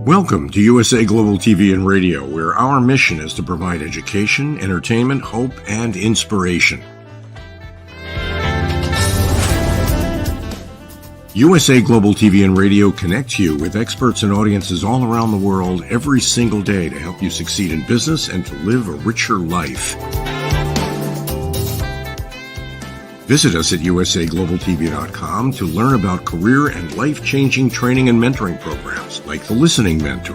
Welcome to USA Global TV and Radio, where our mission is to provide education, entertainment, hope, and inspiration. USA Global TV and Radio connects you with experts and audiences all around the world every single day to help you succeed in business and to live a richer life. Visit us at usaglobaltv.com to learn about career and life-changing training and mentoring programs like the Listening Mentor.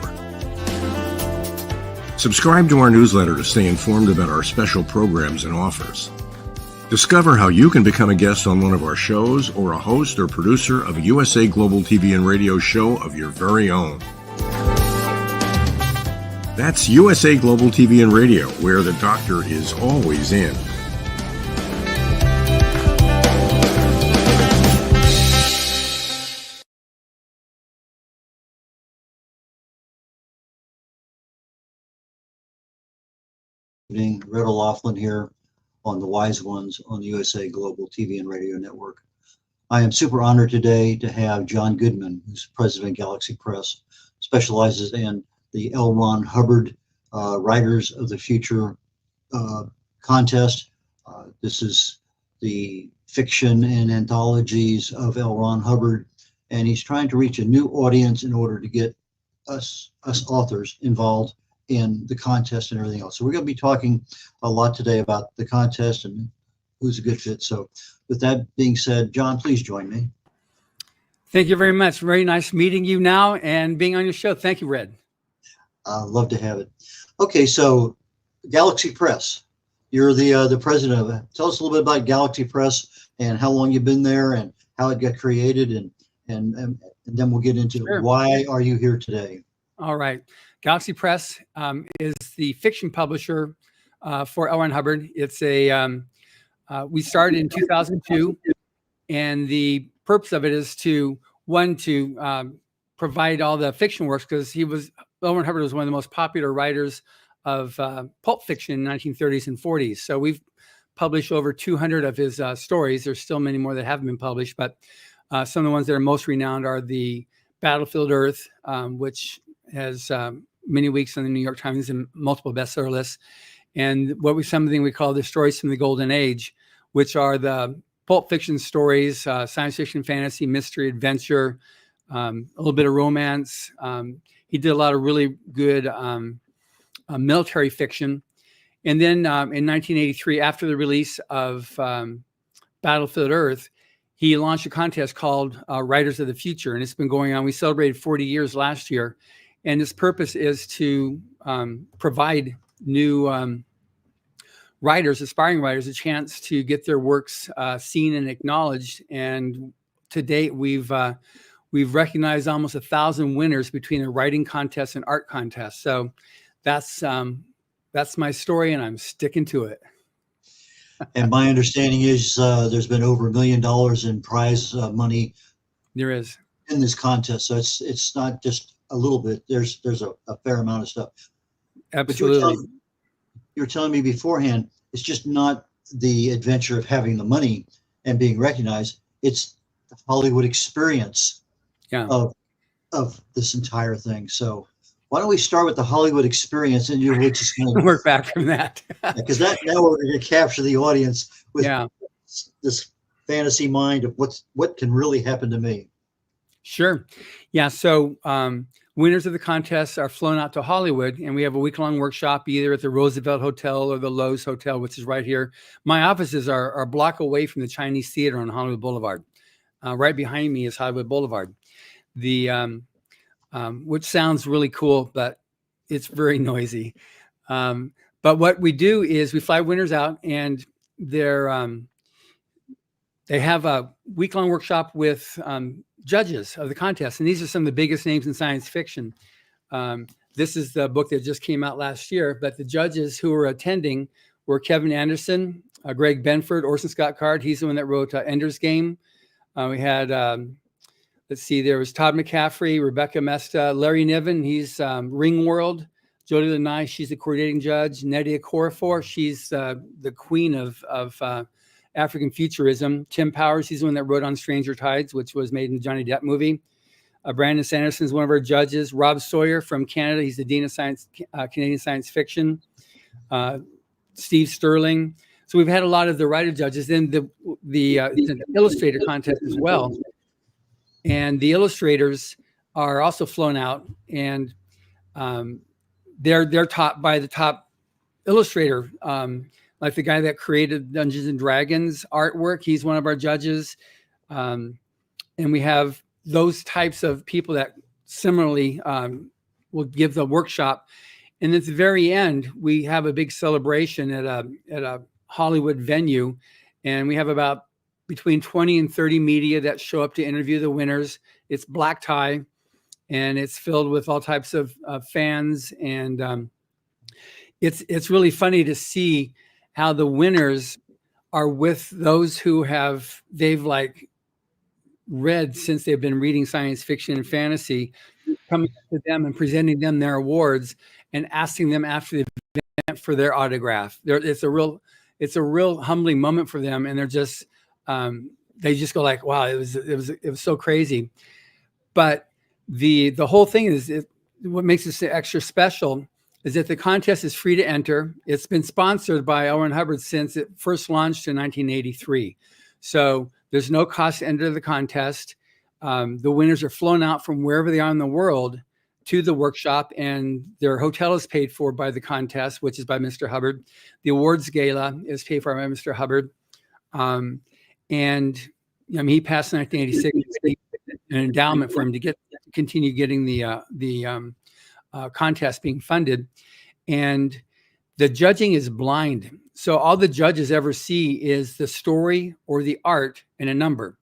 Subscribe to our newsletter to stay informed about our special programs and offers. Discover how you can become a guest on one of our shows or a host or producer of a USA Global TV and Radio show of your very own. That's USA Global TV and Radio, where the doctor is always in. Red.olaughlin here on the Wise Ones on the USA Global TV and Radio Network. I am super honored today to have John Goodwin, who's president of Galaxy Press, specializes in the L. Ron Hubbard Writers of the Future contest. This is the fiction and anthologies of L. Ron Hubbard, and he's trying to reach a new audience in order to get us authors involved in the contest and everything else. So we're going to be talking a lot today about the contest and who's a good fit. So with that being said, John, please join me. Thank you very much. Very nice meeting you now and being on your show. Thank you, Red. Love to have it. Okay, so Galaxy Press, you're the president of it. Tell us a little bit about Galaxy Press and how long you've been there and how it got created, and then we'll get into why are you here today. All right. Galaxy Press is the fiction publisher for L. Ron Hubbard. It's we started in 2002, and the purpose of it is to provide all the fiction works, because L. Ron Hubbard was one of the most popular writers of pulp fiction in the 1930s and 40s. So we've published over 200 of his stories. There's still many more that haven't been published, but some of the ones that are most renowned are the Battlefield Earth, which has many weeks on the New York Times and multiple bestseller lists, and something we call the stories from the Golden Age, which are the pulp fiction stories, science fiction, fantasy, mystery, adventure, a little bit of romance. He did a lot of really good military fiction. And then in 1983, after the release of Battlefield Earth, he launched a contest called Writers of the Future, and it's been going on. We celebrated 40 years last year. And its purpose is to provide new writers, aspiring writers, a chance to get their works seen and acknowledged. And to date, we've recognized almost 1,000 winners between a writing contest and art contest. So that's my story, and I'm sticking to it. And my understanding is there's been over $1 million in prize money. There is in this contest, so it's not just a little bit. There's a fair amount of stuff. Absolutely. You're telling me beforehand, it's just not the adventure of having the money and being recognized. It's the Hollywood experience of this entire thing. So why don't we start with the Hollywood experience, and we'll just kind of work back from that, because now we're going to capture the audience with this fantasy mind of what can really happen to me. Sure. Yeah. So winners of the contest are flown out to Hollywood, and we have a week-long workshop either at the Roosevelt Hotel or the Lowe's Hotel, which is right here. My offices are a block away from the Chinese Theater on Hollywood Boulevard. Right behind me is Hollywood Boulevard. Which sounds really cool, but it's very noisy. But what we do is we fly winners out, and they have a week-long workshop with judges of the contest. And these are some of the biggest names in science fiction. This is the book that just came out last year, but the judges who were attending were Kevin Anderson, Greg Benford, Orson Scott Card. He's the one that wrote Ender's Game. We had, there was Todd McCaffrey, Rebecca Mesta, Larry Niven. He's Ringworld. Jody Lanai, she's the coordinating judge. Nadia Korafor, she's the queen of African futurism. Tim Powers, he's the one that wrote On Stranger Tides, which was made in the Johnny Depp movie. Brandon Sanderson is one of our judges. Rob Sawyer from Canada, he's the Dean of Science, Canadian Science Fiction. Steve Sterling. So we've had a lot of the writer judges. Then the illustrator contest as well. And the illustrators are also flown out, and they're taught by the top illustrator, like the guy that created Dungeons and Dragons artwork. He's one of our judges. And we have those types of people that similarly will give the workshop. And at the very end, we have a big celebration at a Hollywood venue, and we have about between 20 and 30 media that show up to interview the winners. It's black tie, and it's filled with all types of fans, and it's really funny to see how the winners are with those who they've like read since they've been reading science fiction and fantasy, coming to them and presenting them their awards and asking them after the event for their autograph. It's a real humbling moment for them, and they're just they just go like, wow, it was so crazy. But the whole thing is what makes this extra special is that the contest is free to enter. It's been sponsored by L. Ron Hubbard since it first launched in 1983. So there's no cost to enter the contest. The winners are flown out from wherever they are in the world to the workshop, and their hotel is paid for by the contest, which is by Mr. Hubbard. The awards gala is paid for by Mr. Hubbard. And I mean, he passed in 1986, an endowment for him to continue getting the contest being funded. And the judging is blind. So all the judges ever see is the story or the art and a number.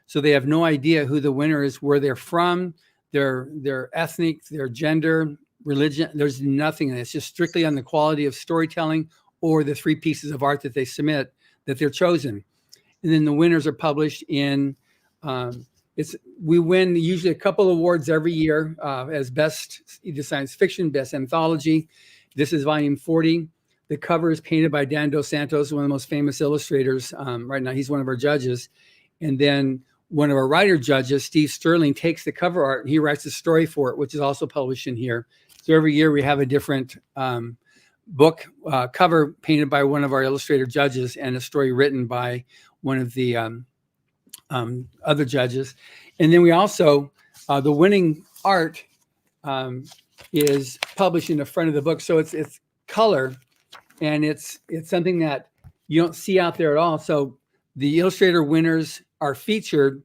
So they have no idea who the winner is, where they're from, their ethnic, their gender, religion. There's nothing. It's just strictly on the quality of storytelling or the 3 pieces of art that they submit that they're chosen. And then the winners are published in, we win usually a couple awards every year as best either science fiction, best anthology. This is volume 40. The cover is painted by Dan Dos Santos, one of the most famous illustrators right now. He's one of our judges. And then one of our writer judges, Steve Sterling, takes the cover art and he writes a story for it, which is also published in here. So every year we have a different book cover painted by one of our illustrator judges and a story written by one of the other judges. And then we also, the winning art is published in the front of the book. So it's color, and it's something that you don't see out there at all. So the illustrator winners are featured,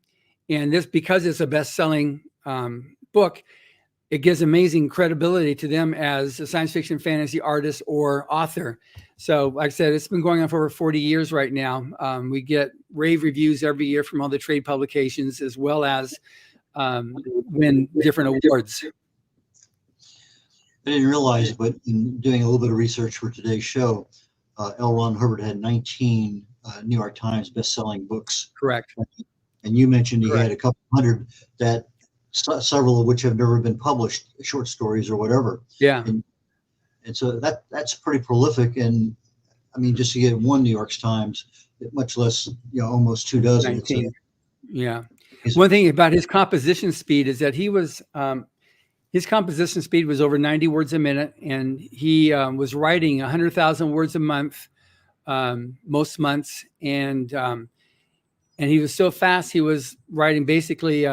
and this, because it's a best-selling book, it gives amazing credibility to them as a science fiction fantasy artist or author. So like I said, it's been going on for over 40 years right now. We get rave reviews every year from all the trade publications, as well as win different awards. I didn't realize, but in doing a little bit of research for today's show, L. Ron Hubbard had 19 New York Times best-selling books. Correct. And you mentioned he Correct. had a couple hundred that several of which have never been published, short stories or whatever. Yeah. And so that's pretty prolific. And I mean, just to get one New York Times, much less, almost 2 dozen. 19. Yeah. One thing about his composition speed is that he was, his composition speed was over 90 words a minute, and he was writing 100,000 words a month, most months. And he was so fast, he was writing basically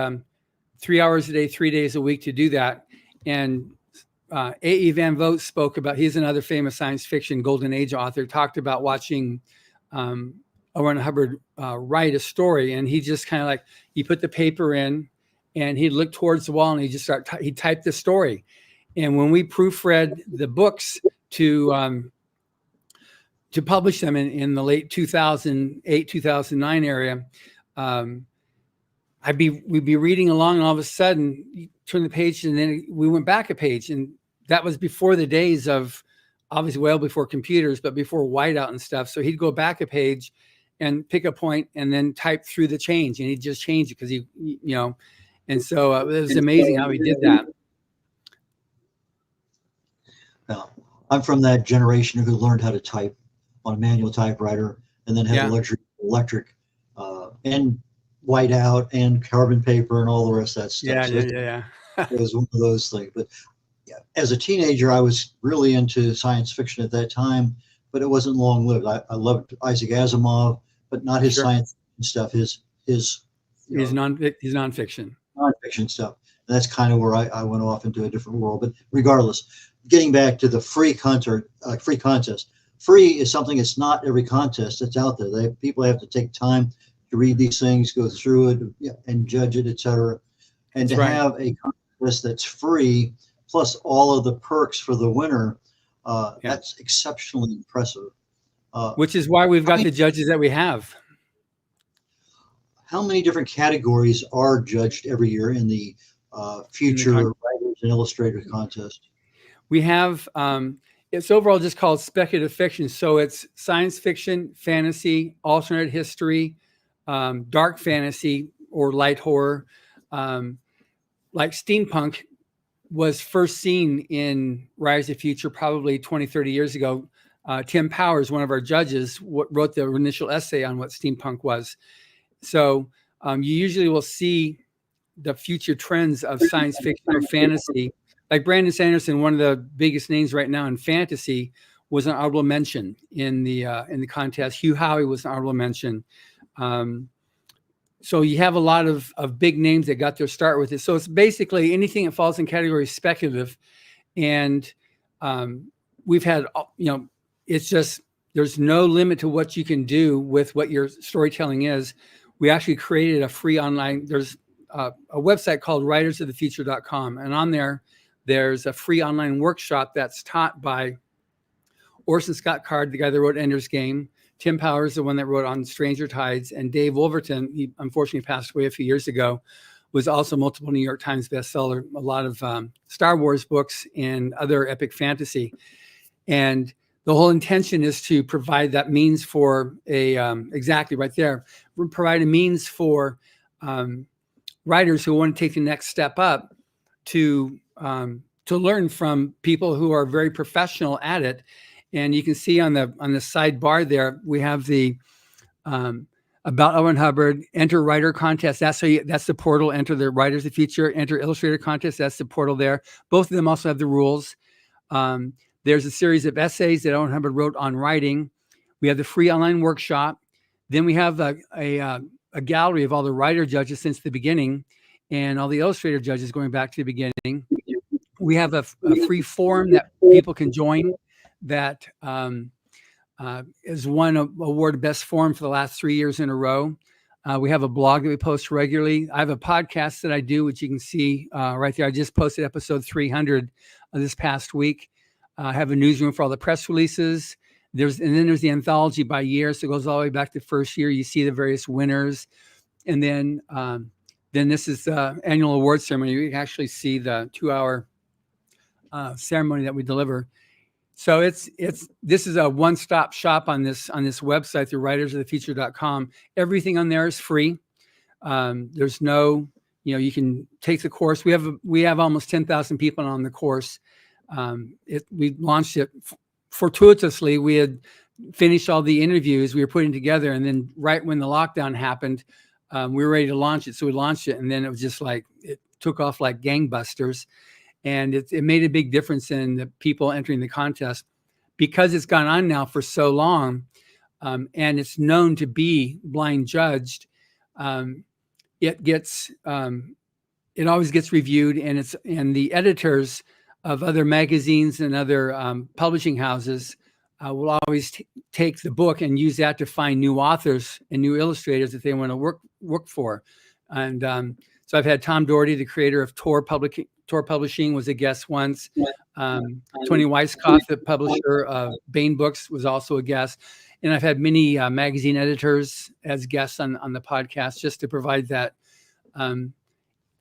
3 hours a day, 3 days a week to do that. And A.E. Van Vogt spoke about, he's another famous science fiction Golden Age author, talked about watching L. Ron Hubbard write a story. And he just kind of like, he put the paper in and he'd look towards the wall and he typed the story. And when we proofread the books to publish them in the late 2008, 2009 area, we'd be reading along, and all of a sudden you turn the page, and then we went back a page. And that was before the days of, obviously well before computers, but before whiteout and stuff. So he'd go back a page and pick a point and then type through the change, and he'd just change it because and so it was amazing how he did that. Now, I'm from that generation who learned how to type on a manual typewriter and then had the luxury of electric. And whiteout and carbon paper and all the rest of that stuff. Yeah, So yeah. it was one of those things. But yeah, as a teenager, I was really into science fiction at that time, but it wasn't long lived. I loved Isaac Asimov, but not his Sure. science stuff. His He's nonfiction. nonfiction stuff. And that's kind of where I went off into a different world. But regardless, getting back to the free contest. Free is something that's not every contest that's out there. People have to take time to read these things, go through it, and judge it, etc. And That's to right. have a contest that's free, plus all of the perks for the winner, that's exceptionally impressive. Which is why we've got the judges that we have. How many different categories are judged every year in the future writers and illustrators contest? We have, it's overall just called speculative fiction. So it's science fiction, fantasy, alternate history, dark fantasy, or light horror. Like steampunk was first seen in Rise of the Future probably 20, 30 years ago. Tim Powers, one of our judges, wrote the initial essay on what steampunk was. So you usually will see the future trends of science fiction or fantasy. Like Brandon Sanderson, one of the biggest names right now in fantasy, was an honorable mention in the contest. Hugh Howey was an honorable mention. So you have a lot of big names that got their start with it. So it's basically anything that falls in category speculative. And we've had, it's just, there's no limit to what you can do with what your storytelling is. We actually created a free online, there's a website called writersofthefuture.com. And on there's a free online workshop that's taught by Orson Scott Card, the guy that wrote Ender's Game, Tim Powers, the one that wrote On Stranger Tides, and Dave Wolverton, he unfortunately passed away a few years ago, was also multiple New York Times bestseller, a lot of Star Wars books and other epic fantasy. And the whole intention is to provide that means for exactly right there, provide a means for writers who want to take the next step up to learn from people who are very professional at it. And you can see on the sidebar there, we have the About L. Ron Hubbard, Enter Writer Contest. That's the portal. Enter the Writers of the Future. Enter Illustrator Contest. That's the portal there. Both of them also have the rules. There's a series of essays that L. Ron Hubbard wrote on writing. We have the free online workshop. Then we have a gallery of all the writer judges since the beginning and all the illustrator judges going back to the beginning. We have a free forum that people can join that is won an award Best Forum for the last 3 years in a row. We have a blog that we post regularly. I have a podcast that I do, which you can see right there. I just posted episode 300 this past week. I have a newsroom for all the press releases. And then there's the anthology by year. So it goes all the way back to first year. You see the various winners. And then this is the annual award ceremony. You can actually see the 2-hour ceremony that we deliver. So this is a one-stop shop on this website, the writersofthefuture.com. Everything on there is free. There's no, you can take the course. We have almost 10,000 people on the course. We launched it fortuitously. We had finished all the interviews we were putting together, and then right when the lockdown happened, we were ready to launch it. So we launched it, and then it was just like it took off like gangbusters. And it made a big difference in the people entering the contest because it's gone on now for so long, and it's known to be blind judged. It always gets reviewed, and the editors of other magazines and other publishing houses will always take the book and use that to find new authors and new illustrators that they want to work for. And so I've had Tom Doherty, the creator of Tor Publishing, was a guest once. Tony Weisskopf, the publisher of Baen Books, was also a guest. And I've had many magazine editors as guests on the podcast just to provide that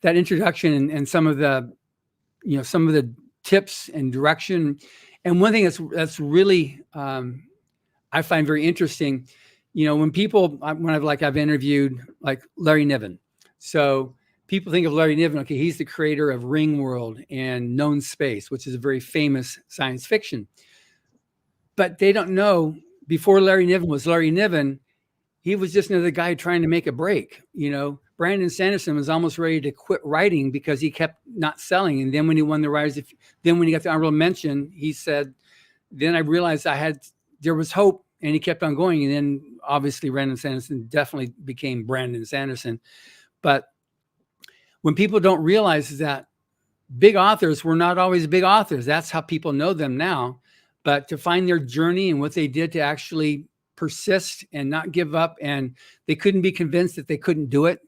introduction and some of the tips and direction. And one thing that's really I find very interesting, when I've interviewed like Larry Niven. So people think of Larry Niven, okay, he's the creator of Ringworld and Known Space, which is a very famous science fiction. But they don't know, before Larry Niven was Larry Niven, he was just another guy trying to make a break. Brandon Sanderson was almost ready to quit writing because he kept not selling. And then when he won the then when he got the honorable mention, he said, then I realized there was hope, and he kept on going. And then obviously Brandon Sanderson definitely became Brandon Sanderson. But when people don't realize that big authors were not always big authors, that's how people know them now. But to find their journey and what they did to actually persist and not give up, and they couldn't be convinced that they couldn't do it.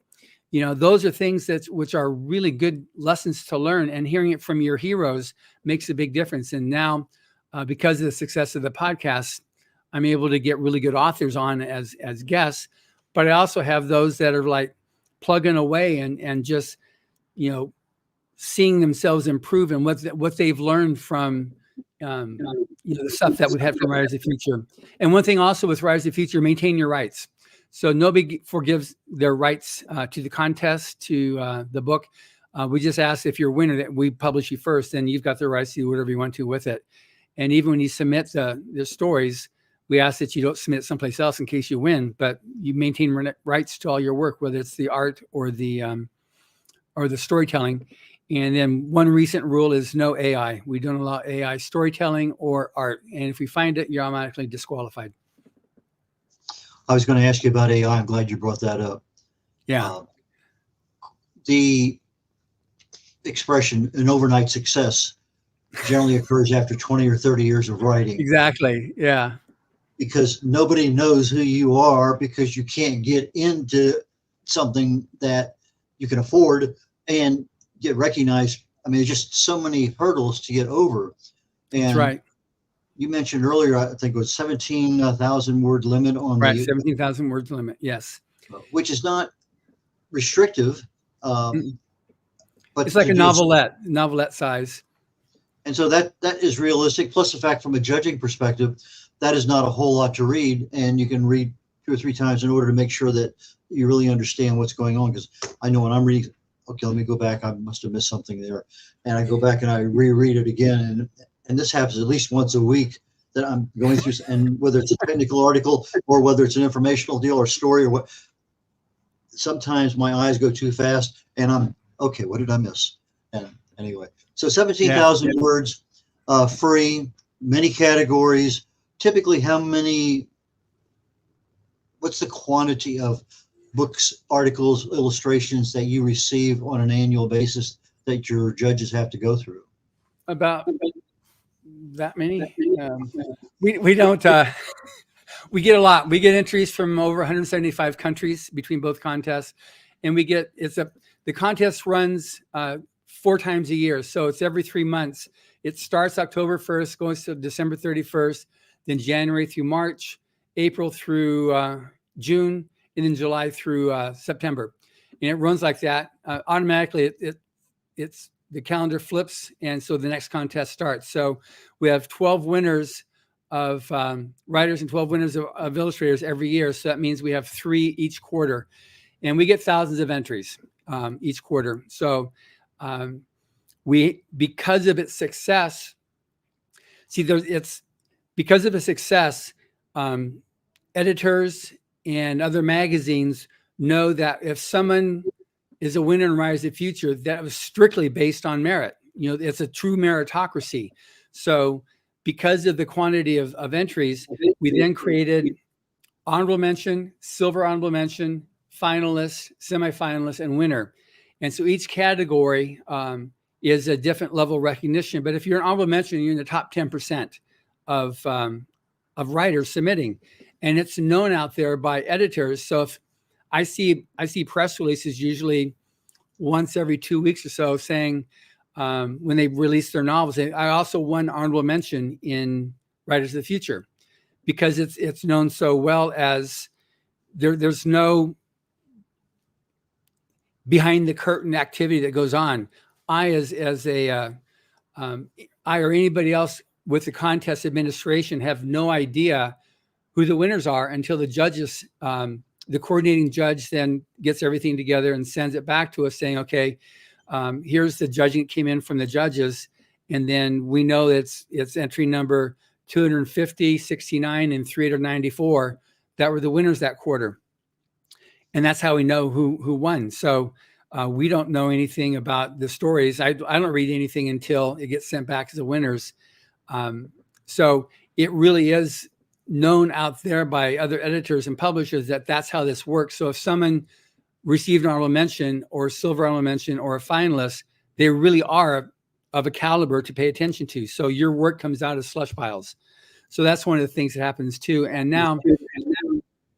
Those are things which are really good lessons to learn, and hearing it from your heroes makes a big difference. And now, because of the success of the podcast, I'm able to get really good authors on as guests, but I also have those that are like plugging away and just, seeing themselves improve and what they've learned from, the stuff that we've had from Writers of the Future. And one thing also with Writers of the Future, maintain your rights. So nobody forgives their rights to the contest, to the book. We just ask if you're a winner that we publish you first, and you've got the rights to do whatever you want to with it. And even when you submit the stories, we ask that you don't submit someplace else in case you win, but you maintain rights to all your work, whether it's the art or the storytelling. And then one recent rule is no AI. We don't allow AI storytelling or art. And if we find it, you're automatically disqualified. I was going to ask you about AI. I'm glad you brought that up. Yeah. The expression, an overnight success, generally occurs after 20 or 30 years of writing. Exactly. Yeah. Because nobody knows who you are, because you can't get into something that you can afford and get recognized. I mean, there's just so many hurdles to get over. And that's right. You mentioned earlier, I think it was 17,000 word limit on right, 17,000 words limit. Yes. Which is not restrictive. But it's like a novelette size. And so that is realistic. Plus the fact from a judging perspective, that is not a whole lot to read. And you can read 2 or 3 times in order to make sure that you really understand what's going on. Because I know when I'm reading, okay, let me go back. I must have missed something there. And I go back and I reread it again. And this happens at least once a week, that I'm going through, and whether it's a technical article or whether it's an informational deal or story or what, sometimes my eyes go too fast and I'm, okay, what did I miss? And anyway, so 17,000 words, free, many categories. Typically, what's the quantity of books, articles, illustrations that you receive on an annual basis that your judges have to go through? About that many. We don't, we get a lot. We get entries from over 175 countries between both contests. And the contest runs 4 times a year. So it's every 3 months. It starts October 1st, goes to December 31st, then January through March, April through June, and then July through September. And it runs like that. Automatically, it's the calendar flips, and so the next contest starts. So we have 12 winners of writers and 12 winners of illustrators every year. So that means we have 3 each quarter, and we get thousands of entries each quarter. So because of its success, because of its success, editors and other magazines know that if someone is a winner in Writers of the Future, that was strictly based on merit. It's a true meritocracy. So because of the quantity of entries, we then created honorable mention, silver honorable mention, finalist, semifinalist, and winner. And so each category is a different level of recognition. But if you're an honorable mention, you're in the top 10% of writers submitting. And it's known out there by editors. So if I see press releases usually once every 2 weeks or so saying when they release their novels, I also won honorable mention in Writers of the Future, because it's known so well as there's no behind the curtain activity that goes on. I or anybody else with the contest administration have no idea who the winners are until the judges, the coordinating judge then gets everything together and sends it back to us saying, okay, here's the judging that came in from the judges. And then we know it's entry number 250, 69, and 394 that were the winners that quarter. and that's how we know who won. So we don't know anything about the stories. I don't read anything until it gets sent back to the winners. So it really is known out there by other editors and publishers that that's how this works. So if someone received an honorable mention or silver honorable mention or a finalist, they really are of a caliber to pay attention to. So your work comes out as slush piles. So that's one of the things that happens too. And now,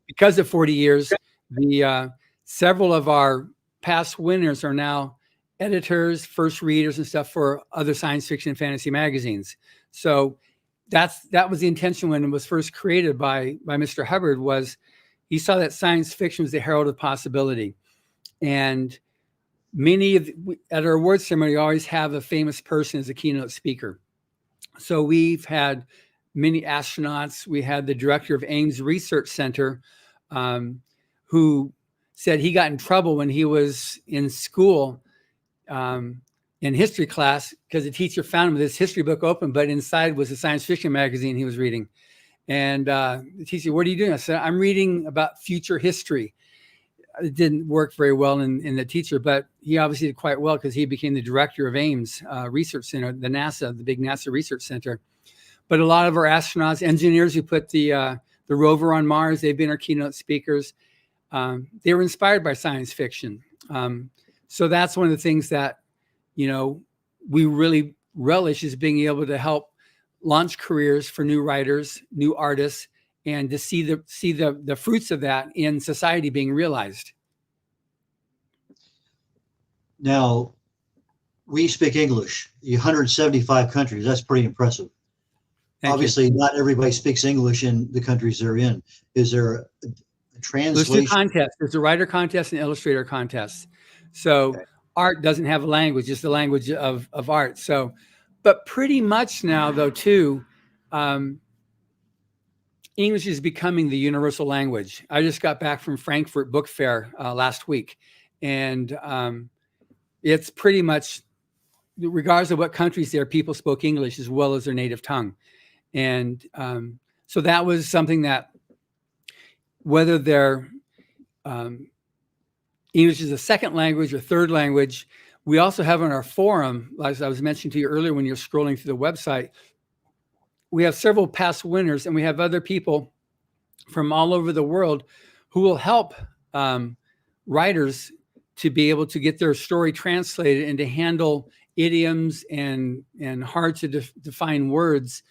because of 40 years, the several of our past winners are now editors, first readers and stuff for other science fiction and fantasy magazines. So that was the intention when it was first created by Mr. Hubbard. Was he saw that science fiction was the herald of possibility. And at our awards ceremony, we always have a famous person as a keynote speaker. So we've had many astronauts. We had the director of Ames Research Center, who said he got in trouble when he was in school in history class because the teacher found him with his history book open, but inside was a science fiction magazine he was reading. And the teacher, "What are you doing?" I said, "I'm reading about future history." It didn't work very well in the teacher, but he obviously did quite well because he became the director of Ames Research Center, the big NASA Research Center. But a lot of our astronauts, engineers who put the rover on Mars, they've been our keynote speakers. They were inspired by science fiction. So that's one of the things that, we really relish, is being able to help launch careers for new writers, new artists, and to see the fruits of that in society being realized. Now, we speak English, 175 countries. That's pretty impressive. Obviously, not everybody speaks English in the countries they're in. Is there a translation? There's two contests. There's a writer contest and illustrator contest. So art doesn't have a language, just the language of art. So, but pretty much now, though, too, English is becoming the universal language. I just got back from Frankfurt Book Fair last week, and it's pretty much, regardless of what countries there, people spoke English as well as their native tongue. And so that was something that, whether they're English is a second language or third language, we also have on our forum, as I was mentioning to you earlier when you're scrolling through the website, we have several past winners, and we have other people from all over the world who will help writers to be able to get their story translated and to handle idioms and hard to define words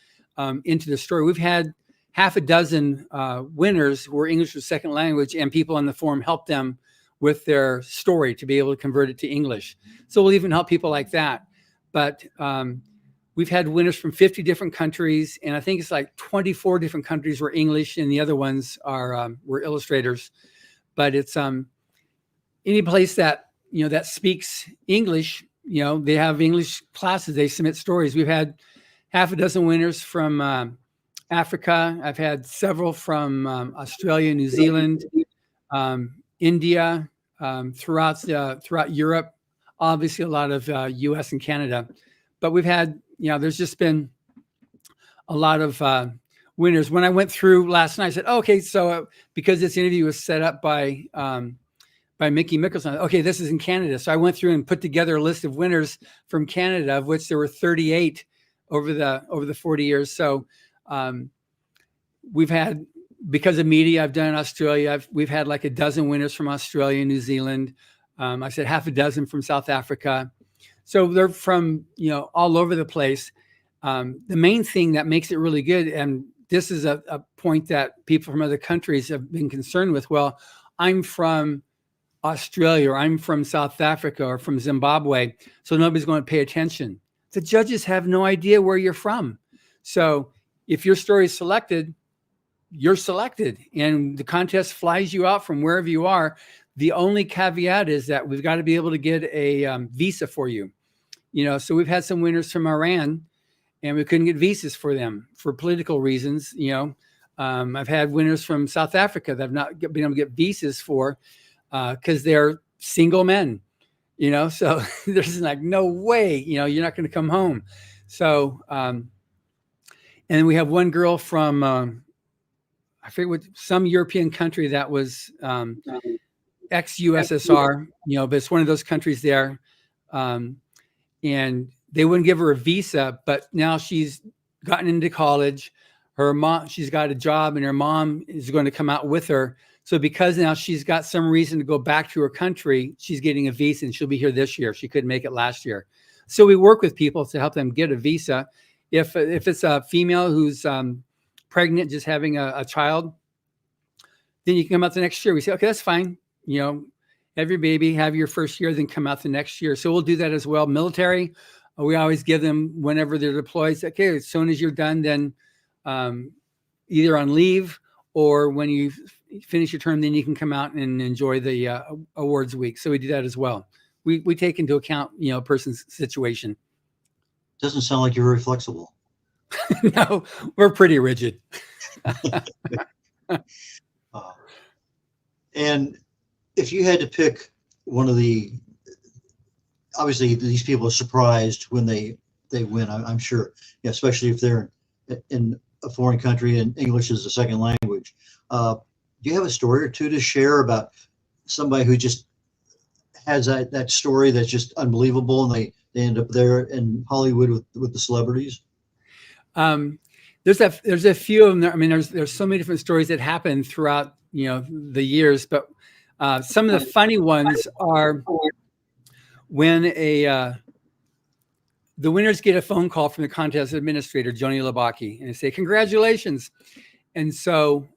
into the story. We've had half a dozen winners who were English as second language, and people on the forum help them with their story to be able to convert it to English. So we'll even help people like that. But we've had winners from 50 different countries, and I think it's like 24 different countries were English, and the other ones were illustrators. But it's any place that that speaks English. They have English classes. They submit stories. We've had half a dozen winners from Africa. I've had several from Australia, New Zealand, India, throughout Europe. Obviously, a lot of U.S. and Canada. But we've had, there's just been a lot of winners. When I went through last night, I said, okay, so because this interview was set up by Mickey Mickelson, okay, this is in Canada. So I went through and put together a list of winners from Canada, of which there were 38 over the 40 years. So we've had, because of media I've done in Australia, we've had like a dozen winners from Australia, New Zealand. I said half a dozen from South Africa. So they're from, all over the place. The main thing that makes it really good, and this is a point that people from other countries have been concerned with. Well, I'm from Australia, or I'm from South Africa, or from Zimbabwe, so nobody's going to pay attention. The judges have no idea where you're from. So if your story is selected, you're selected, and the contest flies you out from wherever you are. The only caveat is that we've got to be able to get a visa for you. So we've had some winners from Iran, and we couldn't get visas for them for political reasons. I've had winners from South Africa that I've not been able to get visas for because they're single men. So there's like no way, you're not going to come home. So, and we have one girl from, I forget what, some European country that was ex-USSR, but it's one of those countries there. And they wouldn't give her a visa, but now she's gotten into college. She's got a job, and her mom is going to come out with her. So because now she's got some reason to go back to her country, she's getting a visa, and she'll be here this year. She couldn't make it last year. So we work with people to help them get a visa. If it's a female who's pregnant, just having a child, then you can come out the next year. We say, okay, that's fine. Have your baby, have your first year, then come out the next year. So we'll do that as well. Military, we always give them whenever they're deployed. Okay, as soon as you're done, then either on leave or when you finish your term, then you can come out and enjoy the awards week. So we do that as well. We take into account, a person's situation. Doesn't sound like you're very flexible. No, we're pretty rigid. And if you had to pick one of obviously these people are surprised when they win, I'm sure, especially if they're in a foreign country and English is a second language. Do you have a story or two to share about somebody who just has that story that's just unbelievable, and they end up there in Hollywood with the celebrities? There's a few of them there. I mean, there's so many different stories that happen throughout the years, but some of the funny ones are when the winners get a phone call from the contest administrator, Joni Labaki, and they say, congratulations. And so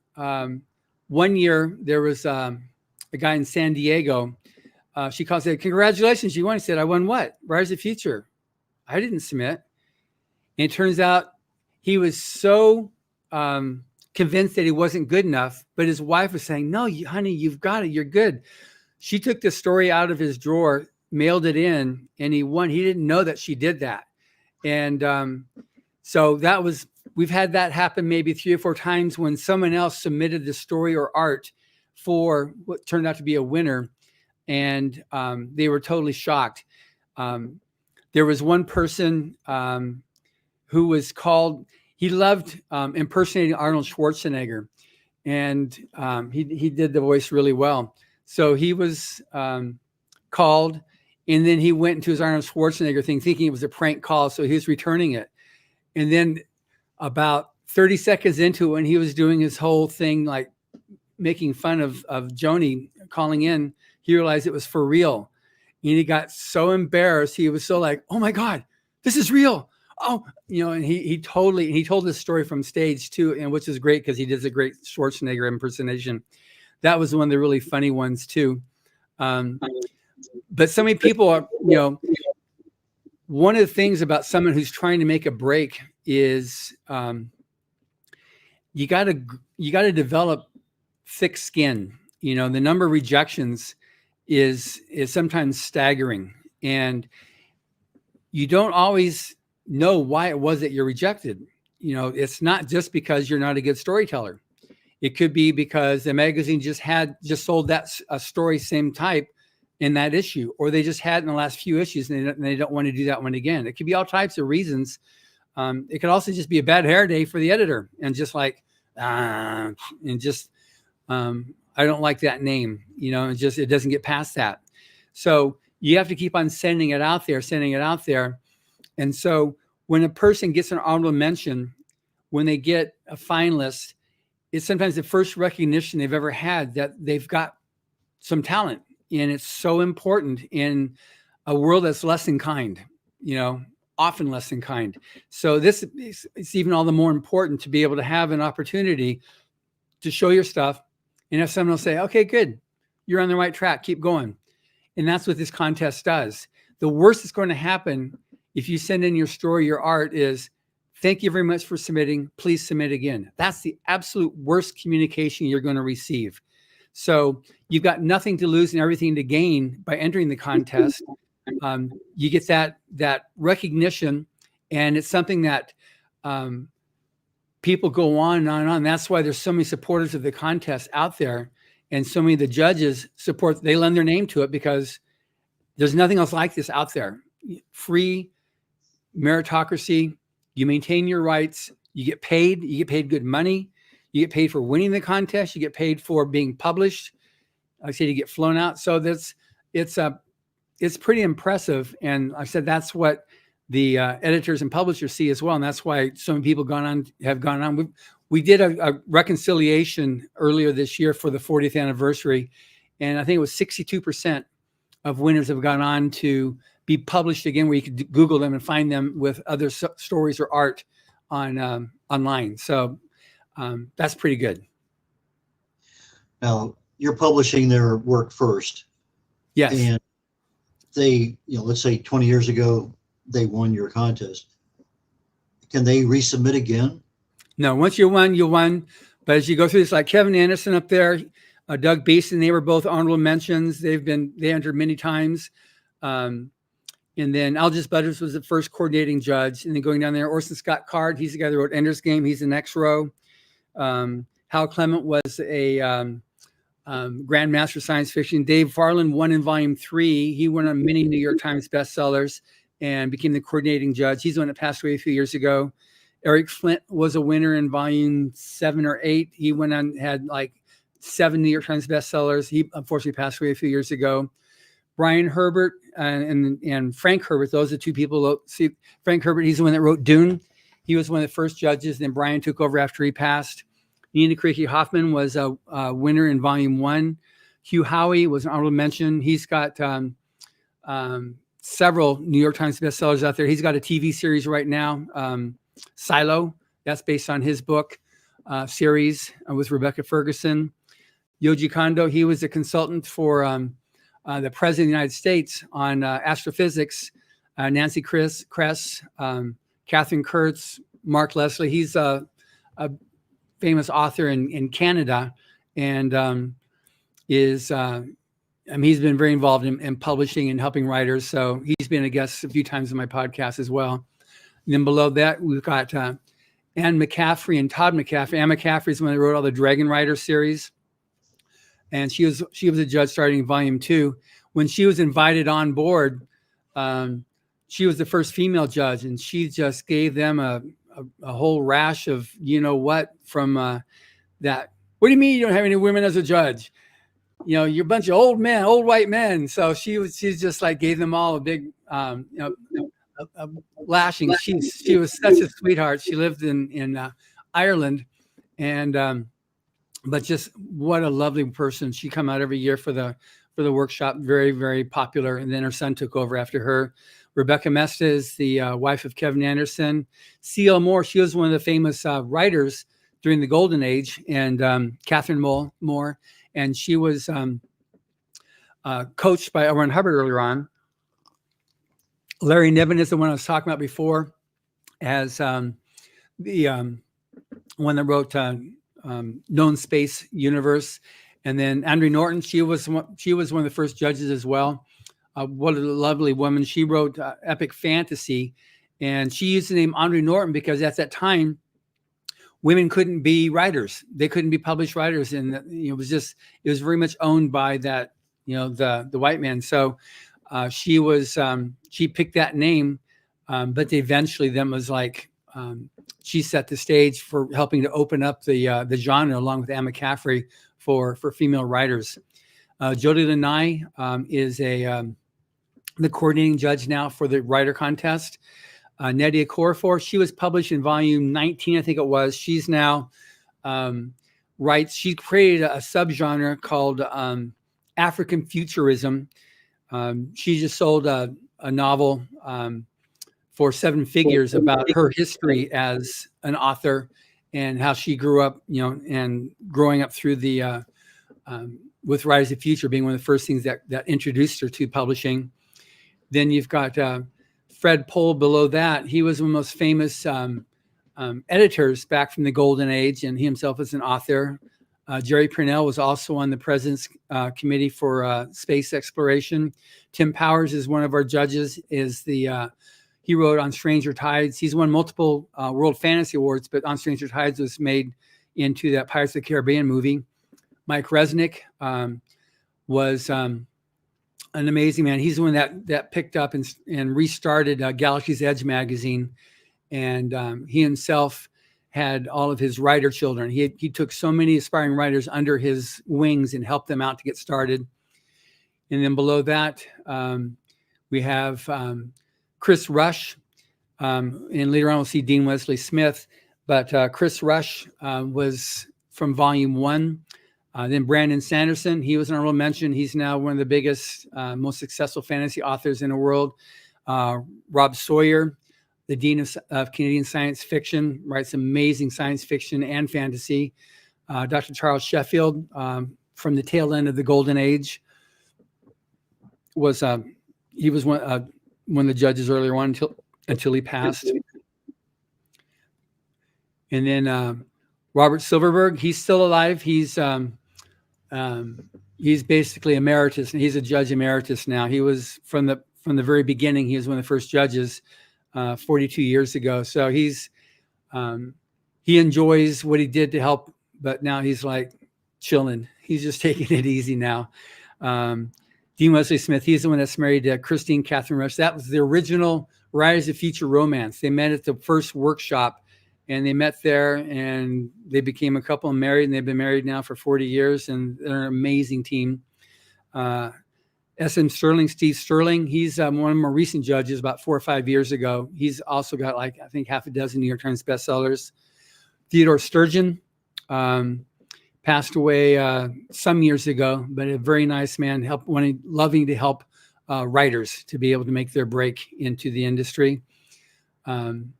one year there was a guy in San Diego. She called and said, congratulations, you won. He said, I won what? Rise of the Future. I didn't submit. And it turns out he was so convinced that he wasn't good enough, but his wife was saying, no, honey, you've got it. You're good. She took the story out of his drawer, mailed it in, and he won. He didn't know that she did that. And so we've had that happen maybe 3 or 4 times when someone else submitted the story or art for what turned out to be a winner. And they were totally shocked. There was one person who was called, he loved impersonating Arnold Schwarzenegger, and he did the voice really well. So he was called, and then he went into his Arnold Schwarzenegger thing thinking it was a prank call, so he was returning it. And then about 30 seconds into it, when he was doing his whole thing, like making fun of Joni calling in, he realized it was for real. And he got so embarrassed. He was so like, oh my God, this is real. Oh, and he told this story from stage too, and which is great because he does a great Schwarzenegger impersonation. That was one of the really funny ones too. But so many people are, one of the things about someone who's trying to make a break is you got to develop thick skin. The number of rejections is sometimes staggering, and you don't always know why it was that you're rejected. It's not just because you're not a good storyteller. It could be because the magazine just sold a story same type in that issue, or they just had in the last few issues and they don't want to do that one again. It could be all types of reasons. It could also just be a bad hair day for the editor, and just like, I don't like that name, it doesn't get past that. So you have to keep on sending it out there. And so when a person gets an honorable mention, when they get a finalist, it's sometimes the first recognition they've ever had that they've got some talent. And it's so important in a world that's less than kind, often less than kind. So it's even all the more important to be able to have an opportunity to show your stuff. And if someone will say, okay, good, you're on the right track, keep going. And that's what this contest does. The worst that's going to happen if you send in your story, your art, is thank you very much for submitting. Please submit again. That's the absolute worst communication you're going to receive. So you've got nothing to lose and everything to gain by entering the contest. You get that recognition, and it's something that people go on and on and on. That's why there's so many supporters of the contest out there, and so many of the judges they lend their name to it because there's nothing else like this out there. Free meritocracy, you maintain your rights, you get paid good money, you get paid for winning the contest, you get paid for being published. I say, to get flown out. So it's pretty impressive. And I said, that's what the editors and publishers see as well. And that's why so many people have gone on. We did a reconciliation earlier this year for the 40th anniversary. And I think it was 62% of winners have gone on to be published again, where you could Google them and find them with other stories or art on online. So that's pretty good. Now, you're publishing their work first. Yes. And they, let's say 20 years ago, they won your contest. Can they resubmit again? No, once you won. But as you go through this, like Kevin Anderson up there, Doug Beeson, they were both honorable mentions. They entered many times. And then Algis Butters was the first coordinating judge. And then going down there, Orson Scott Card, he's the guy that wrote Ender's Game. He's the next row. Hal Clement was a Grandmaster of Science Fiction. Dave Farland won in Volume 3. He won on many New York Times bestsellers and became the coordinating judge. He's the one that passed away a few years ago. Eric Flint was a winner in Volume 7 or 8. He went on, had like 7 New York Times bestsellers. He unfortunately passed away a few years ago. Brian Herbert and Frank Herbert, those are two people. See, Frank Herbert, he's the one that wrote Dune. He was one of the first judges. Then Brian took over after he passed. Nina Criqui Hoffman was a winner in Volume 1. Hugh Howey was an honorable mention. He's got several New York Times bestsellers out there. He's got a TV series right now, Silo. That's based on his book series with Rebecca Ferguson. Yoji Kondo, he was a consultant for the President of the United States on astrophysics. Nancy Kress, Catherine Kurtz, Mark Leslie. He's a famous author in Canada, and he's been very involved in publishing and helping writers. So he's been a guest a few times on my podcast as well. And then below that, we've got Anne McCaffrey and Todd McCaffrey. Anne McCaffrey is the one that wrote all the Dragon Rider series. And she was a judge starting in Volume 2. When she was invited on board, she was the first female judge, and she just gave them a whole rash of from that. What do you mean you don't have any women as a judge? You're a bunch of old white men. So she just like gave them all a big a lashing. She was such a sweetheart. She lived in Ireland, and but just what a lovely person. She come out every year for the workshop. Very, very popular. And then her son took over after her. Rebecca Mesta is the wife of Kevin Anderson. C.L. Moore, she was one of the famous writers during the Golden Age, and Catherine Moore. And she was coached by L. Ron Hubbard earlier on. Larry Niven is the one I was talking about before, as the one that wrote Known Space Universe. And then Andrea Norton, she was one of the first judges as well. What a lovely woman. She wrote epic fantasy, and she used the name Andrea Norton because at that time, women couldn't be writers. They couldn't be published writers. And it was very much owned by that, the white man. So she picked that name, but eventually then was like, she set the stage for helping to open up the genre along with Anne McCaffrey for female writers. Jody Lanai is the coordinating judge now for the writer contest. Nadia Korafor, she was published in Volume 19, I think it was. She's now writes. She created a subgenre called African Futurism. She just sold a novel for 7 figures about her history as an author and how she grew up, and growing up through the with Rise of the Future being one of the first things that introduced her to publishing. Then you've got Fred Pohl below that. He was one of the most famous editors back from the Golden Age, and he himself is an author. Jerry Purnell was also on the President's Committee for Space Exploration. Tim Powers is one of our judges. He wrote On Stranger Tides. He's won multiple World Fantasy Awards, but On Stranger Tides was made into that Pirates of the Caribbean movie. Mike Resnick was an amazing man. He's the one that picked up and restarted Galaxy's Edge magazine. And he himself had all of his writer children. He took so many aspiring writers under his wings and helped them out to get started. And then below that, we have Chris Rush, and later on we'll see Dean Wesley Smith. But Chris Rush was from Volume 1. Then Brandon Sanderson, he was an honorable mention. He's now one of the biggest, most successful fantasy authors in the world. Rob Sawyer, the Dean of Canadian Science Fiction, writes amazing science fiction and fantasy. Dr. Charles Sheffield, from the tail end of the Golden Age, was he was one of the judges earlier on until he passed. And then Robert Silverberg, he's still alive. He's basically emeritus, and he's a judge emeritus now. He was from the very beginning. He was one of the first judges 42 years ago. So he enjoys what he did to help, but now he's like chilling. He's just taking it easy now. Dean Wesley Smith, he's the one that's married to Christine Catherine Rush. That was the original Rise of Future romance. They met at the first workshop, and they met there, and they became a couple and married, and they've been married now for 40 years, and they're an amazing team. S.M. Sterling, Steve Sterling, he's one of the more recent judges, about 4 or 5 years ago. He's also got, like, I think half a dozen New York Times bestsellers. Theodore Sturgeon passed away some years ago, but a very nice man, loving to help writers to be able to make their break into the industry. And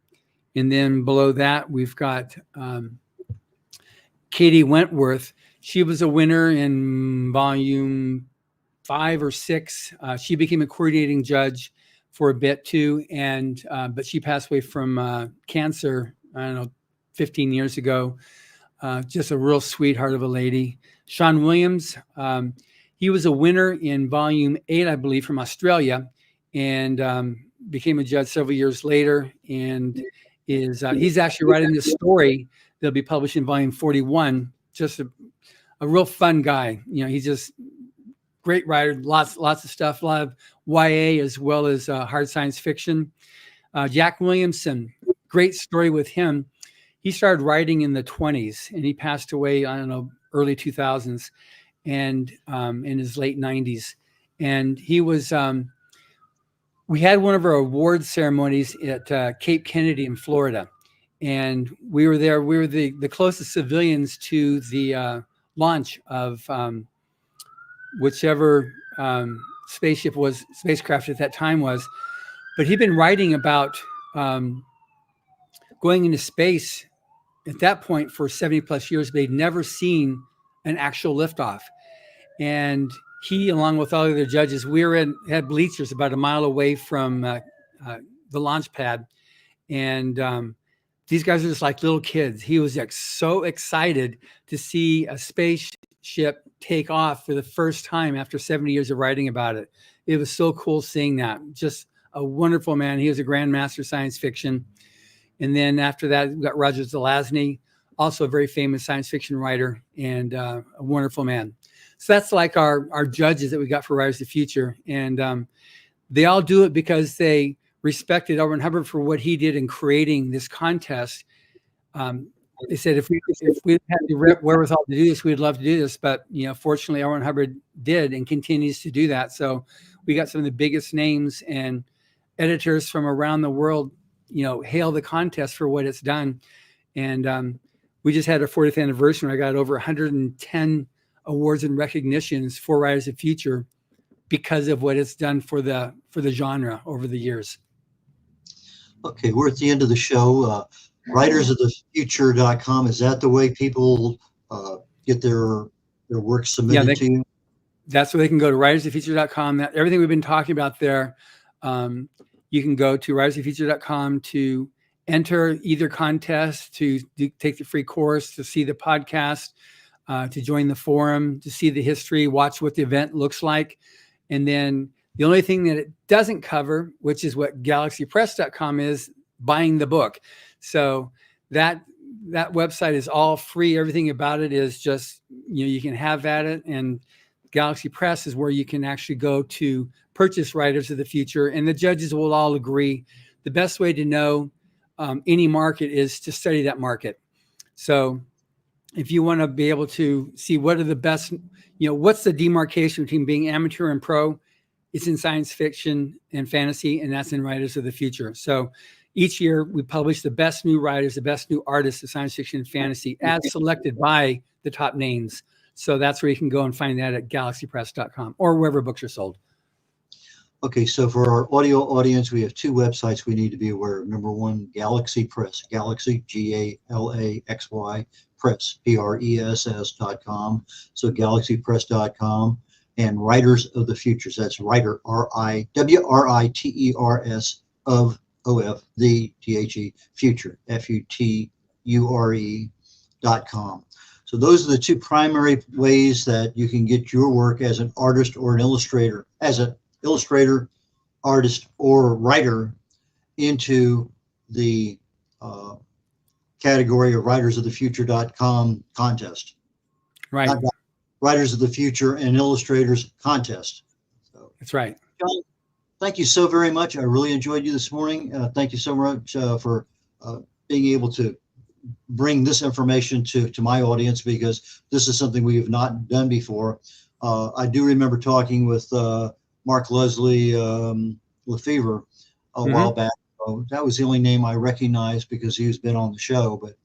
then below that, we've got Katie Wentworth. She was a winner in Volume 5 or 6. She became a coordinating judge for a bit too, and but she passed away from cancer, 15 years ago. Just a real sweetheart of a lady. Sean Williams, he was a winner in Volume 8, I believe, from Australia, and became a judge several years later, and he's actually writing this story that'll be published in Volume 41. Just a real fun guy. He's just great writer, lots of stuff, a lot of YA as well as hard science fiction. Jack Williamson, great story with him. He started writing in the 1920s, and he passed away, early 2000s, and in his late 90s. And he was, we had one of our award ceremonies at Cape Kennedy in Florida, and we were there. We were the closest civilians to the launch of whichever spacecraft at that time was. But he'd been writing about going into space at that point for 70 plus years, but they'd never seen an actual liftoff. And he, along with all the other judges, had bleachers about a mile away from the launch pad. And these guys are just like little kids. He was so excited to see a spaceship take off for the first time after 70 years of writing about it. It was so cool seeing that. Just a wonderful man. He was a grandmaster of science fiction. And then after that, we got Roger Zelazny, also a very famous science fiction writer and a wonderful man. So that's like our judges that we got for Writers of the Future. And they all do it because they respected L. Ron Hubbard for what he did in creating this contest. They said, if we had the wherewithal to do this, we'd love to do this. But, fortunately, L. Ron Hubbard did and continues to do that. So we got some of the biggest names and editors from around the world hail the contest for what it's done. And we just had our 40th anniversary. I got over 110 awards and recognitions for Writers of the Future because of what it's done for the genre over the years. Okay, we're at the end of the show. Writersofthefuture.com, is that the way people get their work submitted to you? That's where they can go to writersofthefuture.com. Everything we've been talking about there, you can go to writersofthefuture.com to enter either contest, to take the free course, to see the podcast, to join the forum, to see the history, watch what the event looks like. And then the only thing that it doesn't cover, which is what galaxypress.com is, buying the book. So that website is all free. Everything about it is just, you can have at it. And Galaxy Press is where you can actually go to purchase Writers of the Future. And the judges will all agree the best way to know any market is to study that market. So if you want to be able to see what are the best, what's the demarcation between being amateur and pro, it's in science fiction and fantasy, and that's in Writers of the Future. So each year we publish the best new writers, the best new artists of science fiction and fantasy as selected by the top names. So that's where you can go and find that at galaxypress.com or wherever books are sold. Okay, so for our audio audience, we have two websites we need to be aware of. Number one, Galaxy Press, Galaxy, Galaxy, Press, PRESS.com. So galaxypress.com, and Writers of the Futures. That's writer, WRITERS of OF, the THE, future, FUTURE.com. So those are the two primary ways that you can get your work as an artist or an illustrator, artist, or writer into the category of writersofthefuture.com contest. Right. Not Writers of the Future and Illustrators contest. So, that's right. John, thank you so very much. I really enjoyed you this morning. Thank you so much for being able to bring this information to my audience, because this is something we have not done before. I do remember talking with Mark Leslie Lefevre a while back. So that was the only name I recognized because he's been on the show. But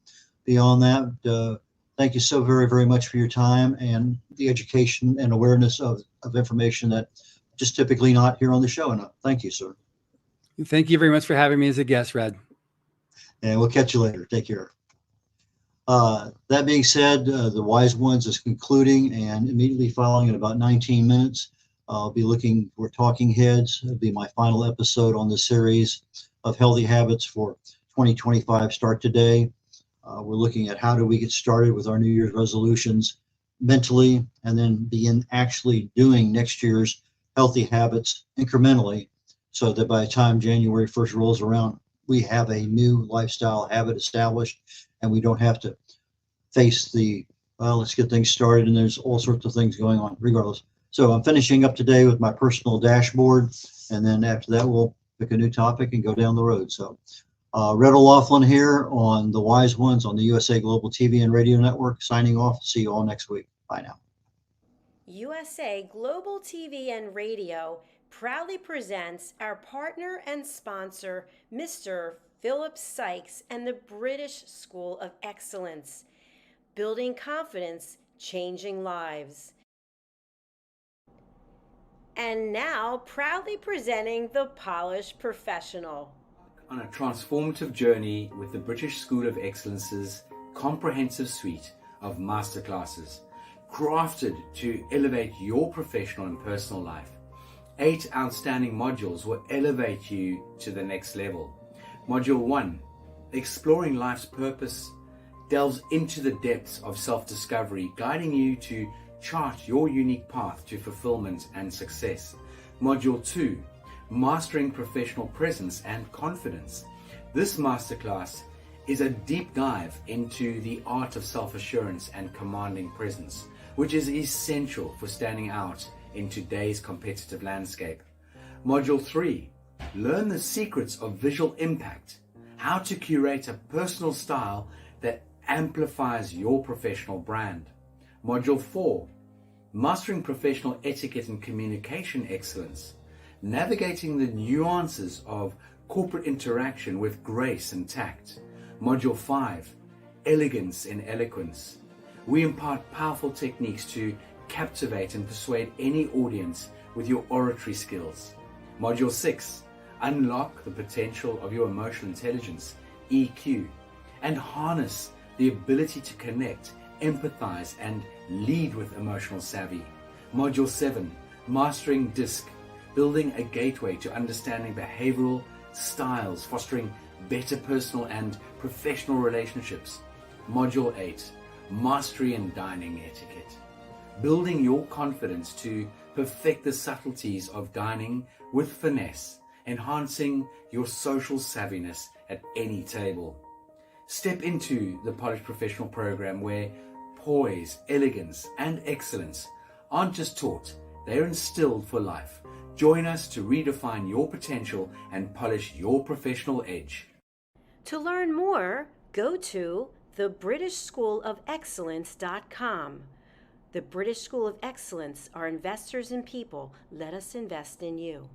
beyond that, thank you so very, very much for your time and the education and awareness of information that just typically not here on the show enough. Thank you, sir. Thank you very much for having me as a guest, Red. And we'll catch you later. Take care. That being said, The Wise Ones is concluding, and immediately following in about 19 minutes, I'll be looking for Talking Heads. It'll be my final episode on the series of Healthy Habits for 2025 Start Today. We're looking at how do we get started with our New Year's resolutions mentally, and then begin actually doing next year's healthy habits incrementally, so that by the time January 1st rolls around, we have a new lifestyle habit established, and we don't have to face let's get things started, and there's all sorts of things going on regardless. So I'm finishing up today with my personal dashboard, and then after that, we'll pick a new topic and go down the road. So red.olaughlin here on The Wise Ones on the USA Global TV and Radio Network, signing off. See you all next week. Bye now. USA Global TV and Radio proudly presents our partner and sponsor, Mr. Philip Sykes and the British School of Excellence. Building confidence, changing lives. And now, proudly presenting the Polished Professional. On a transformative journey with the British School of Excellence's comprehensive suite of masterclasses, crafted to elevate your professional and personal life. 8 outstanding modules will elevate you to the next level. Module 1, Exploring Life's Purpose, delves into the depths of self-discovery, guiding you to chart your unique path to fulfillment and success. Module 2, Mastering Professional Presence and Confidence. This masterclass is a deep dive into the art of self-assurance and commanding presence, which is essential for standing out in today's competitive landscape. Module 3, Learn the secrets of visual impact, how to curate a personal style that amplifies your professional brand. Module 4, Mastering Professional Etiquette and Communication Excellence, navigating the nuances of corporate interaction with grace and tact. Module 5, Elegance in Eloquence. We impart powerful techniques to captivate and persuade any audience with your oratory skills. Module 6, Unlock the potential of your emotional intelligence, EQ, and harness the ability to connect, empathize, and lead with emotional savvy. Module 7, Mastering DISC, building a gateway to understanding behavioral styles, fostering better personal and professional relationships. Module 8, Mastery in Dining Etiquette, building your confidence to perfect the subtleties of dining with finesse, enhancing your social savviness at any table. Step into the Polished Professional program, where poise, elegance, and excellence aren't just taught, they're instilled for life. Join us to redefine your potential and polish your professional edge. To learn more, go to thebritishschoolofexcellence.com. The British School of Excellence are investors in people. Let us invest in you.